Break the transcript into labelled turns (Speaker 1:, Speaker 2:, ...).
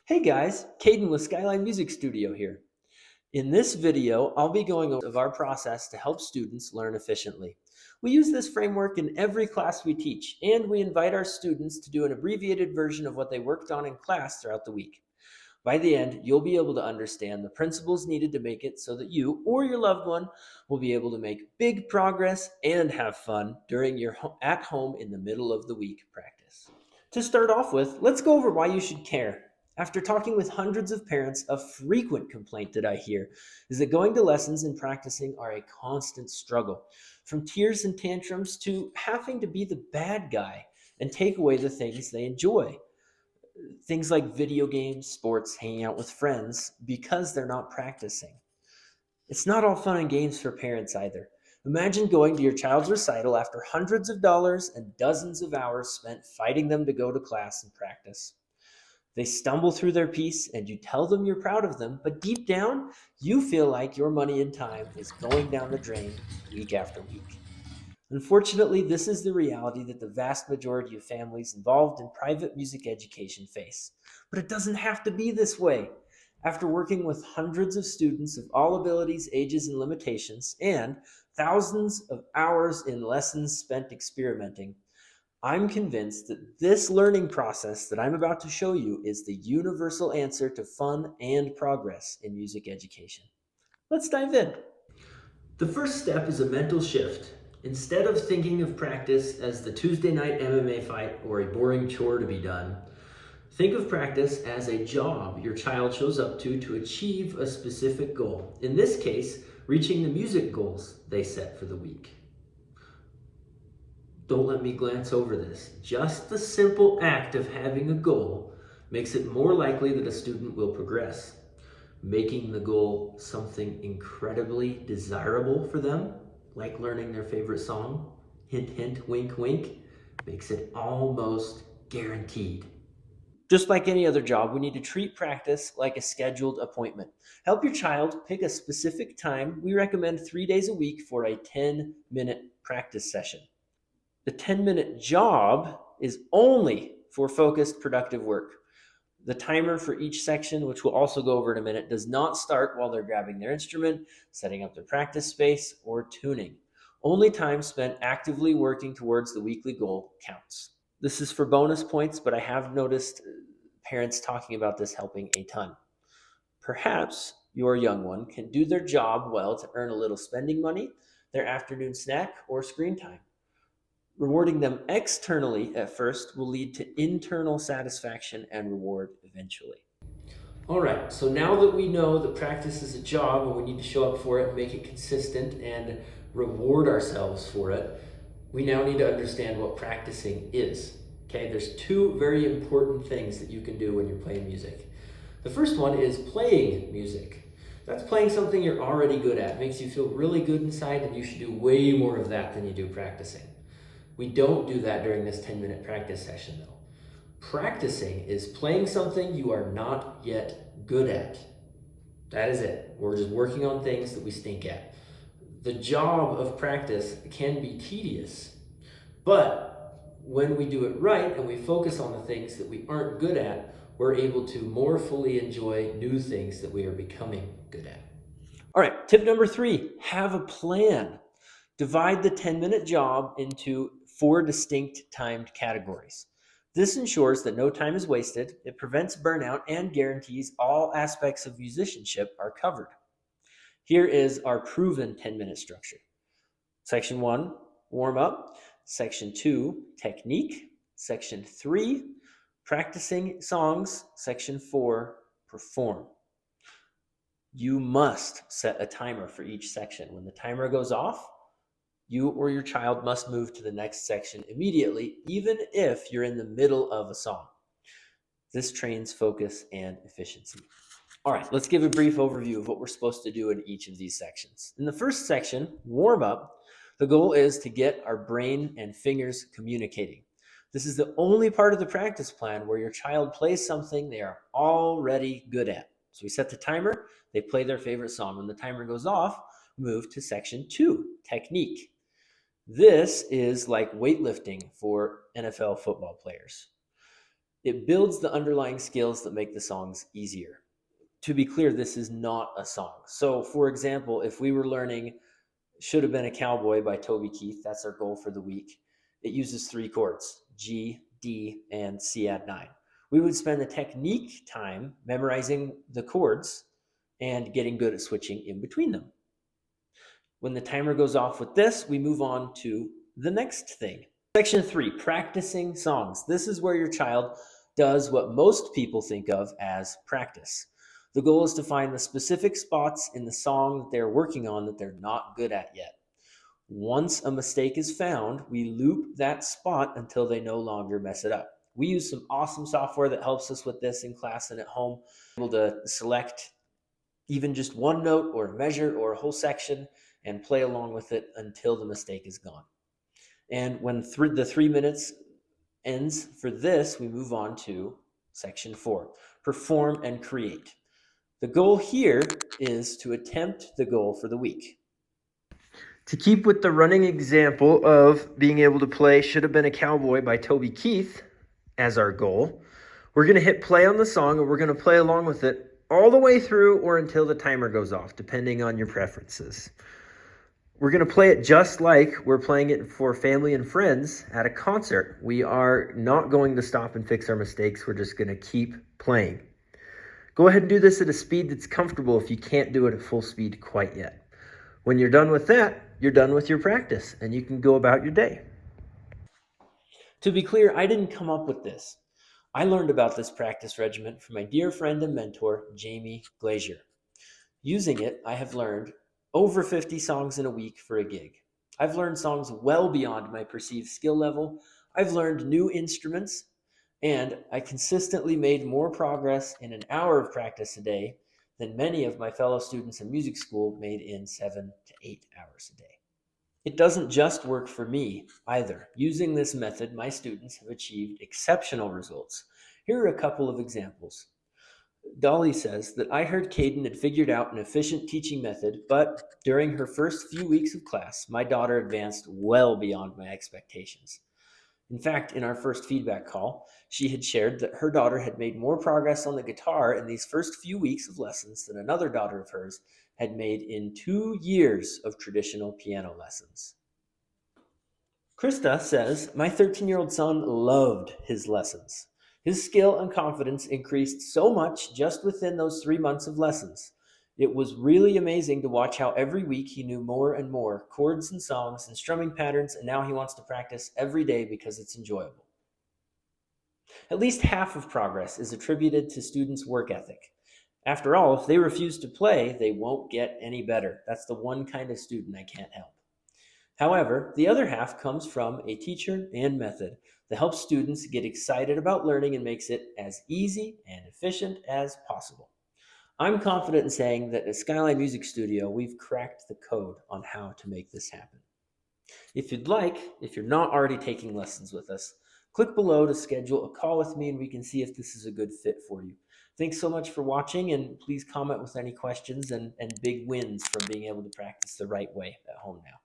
Speaker 1: Hey guys, Caden with Skyline Music Studio here. In this video, I'll be going over our process to help students learn efficiently. We use this framework in every class we teach, and we invite our students to do an abbreviated version of what they worked on in class throughout the week. By the end, you'll be able to understand the principles needed to make it so that you or your loved one will be able to make big progress and have fun during your at home in the middle of the week practice. To start off with, let's go over why you should care. After talking with hundreds of parents, a frequent complaint that I hear is that going to lessons and practicing are a constant struggle. From tears and tantrums to having to be the bad guy and take away the things they enjoy. Things like video games, sports, hanging out with friends, because they're not practicing. It's not all fun and games for parents either. Imagine going to your child's recital after hundreds of dollars and dozens of hours spent fighting them to go to class and practice. They stumble through their piece and you tell them you're proud of them, but deep down, you feel like your money and time is going down the drain week after week. Unfortunately, this is the reality that the vast majority of families involved in private music education face. But it doesn't have to be this way. After working with hundreds of students of all abilities, ages, and limitations, and thousands of hours in lessons spent experimenting, I'm convinced that this learning process that I'm about to show you is the universal answer to fun and progress in music education. Let's dive in. The first step is a mental shift. Instead of thinking of practice as the Tuesday night MMA fight or a boring chore to be done, think of practice as a job your child shows up to achieve a specific goal. In this case, reaching the music goals they set for the week. Don't let me glance over this. Just the simple act of having a goal makes it more likely that a student will progress. Making the goal something incredibly desirable for them, like learning their favorite song, hint, hint, wink, wink, makes it almost guaranteed. Just like any other job, we need to treat practice like a scheduled appointment. Help your child pick a specific time. We recommend 3 days a week for a 10-minute practice session. The 10-minute job is only for focused, productive work. The timer for each section, which we'll also go over in a minute, does not start while they're grabbing their instrument, setting up their practice space, or tuning. Only time spent actively working towards the weekly goal counts. This is for bonus points, but I have noticed parents talking about this helping a ton. Perhaps your young one can do their job well to earn a little spending money, their afternoon snack, or screen time. Rewarding them externally at first will lead to internal satisfaction and reward eventually. All right, so now that we know that practice is a job and we need to show up for it, make it consistent, and reward ourselves for it, we now need to understand what practicing is. Okay, there's two very important things that you can do when you're playing music. The first one is playing music. That's playing something you're already good at. It makes you feel really good inside, and you should do way more of that than you do practicing. We don't do that during this 10-minute practice session though. Practicing is playing something you are not yet good at. That is it. We're just working on things that we stink at. The job of practice can be tedious, but when we do it right and we focus on the things that we aren't good at, we're able to more fully enjoy new things that we are becoming good at. All right, tip number 3, have a plan. Divide the 10-minute job into 4 distinct timed categories. This ensures that no time is wasted, it prevents burnout, and guarantees all aspects of musicianship are covered. Here is our proven 10-minute structure. Section 1, warm up. Section 2, technique. Section 3, practicing songs. Section 4, perform. You must set a timer for each section. When the timer goes off, you or your child must move to the next section immediately, even if you're in the middle of a song. This trains focus and efficiency. All right, let's give a brief overview of what we're supposed to do in each of these sections. In the first section, warm up, the goal is to get our brain and fingers communicating. This is the only part of the practice plan where your child plays something they are already good at. So we set the timer, they play their favorite song. When the timer goes off, move to section 2, technique. This is like weightlifting for NFL football players. It builds the underlying skills that make the songs easier. To be clear, this is not a song. So, for example, if we were learning Should Have Been a Cowboy by Toby Keith, that's our goal for the week. It uses 3 chords, G, D, and C add 9. We would spend the technique time memorizing the chords and getting good at switching in between them. When the timer goes off with this, we move on to the next thing. Section 3, practicing songs. This is where your child does what most people think of as practice. The goal is to find the specific spots in the song that they're working on that they're not good at yet. Once a mistake is found, we loop that spot until they no longer mess it up. We use some awesome software that helps us with this in class and at home. We're able to select even just one note or a measure or a whole section and play along with it until the mistake is gone. And when the 3 minutes ends for this, we move on to section 4, perform and create. The goal here is to attempt the goal for the week. To keep with the running example of being able to play Should Have Been a Cowboy by Toby Keith as our goal, we're going to hit play on the song and we're going to play along with it all the way through or until the timer goes off, depending on your preferences. We're going to play it just like we're playing it for family and friends at a concert. We are not going to stop and fix our mistakes. We're just going to keep playing. Go ahead and do this at a speed that's comfortable if you can't do it at full speed quite yet. When you're done with that, you're done with your practice and you can go about your day. To be clear, I didn't come up with this. I learned about this practice regimen from my dear friend and mentor, Jamie Glazier. Using it, I have learned over 50 songs in a week for a gig. I've learned songs well beyond my perceived skill level. I've learned new instruments, and I consistently made more progress in an hour of practice a day than many of my fellow students in music school made in 7 to 8 hours a day. It doesn't just work for me either. Using this method, my students have achieved exceptional results. Here are a couple of examples. Dolly says that I heard Caden had figured out an efficient teaching method, but during her first few weeks of class, my daughter advanced well beyond my expectations. In fact, in our first feedback call, she had shared that her daughter had made more progress on the guitar in these first few weeks of lessons than another daughter of hers had made in 2 years of traditional piano lessons. Krista says, my 13-year-old son loved his lessons. His skill and confidence increased so much just within those 3 months of lessons. It was really amazing to watch how every week he knew more and more chords and songs and strumming patterns, and now he wants to practice every day because it's enjoyable. At least half of progress is attributed to students' work ethic. After all, if they refuse to play, they won't get any better. That's the one kind of student I can't help. However, the other half comes from a teacher and method that helps students get excited about learning and makes it as easy and efficient as possible. I'm confident in saying that at Skyline Music Studio, we've cracked the code on how to make this happen. If you'd like, if you're not already taking lessons with us, click below to schedule a call with me and we can see if this is a good fit for you. Thanks so much for watching, and please comment with any questions and big wins from being able to practice the right way at home now.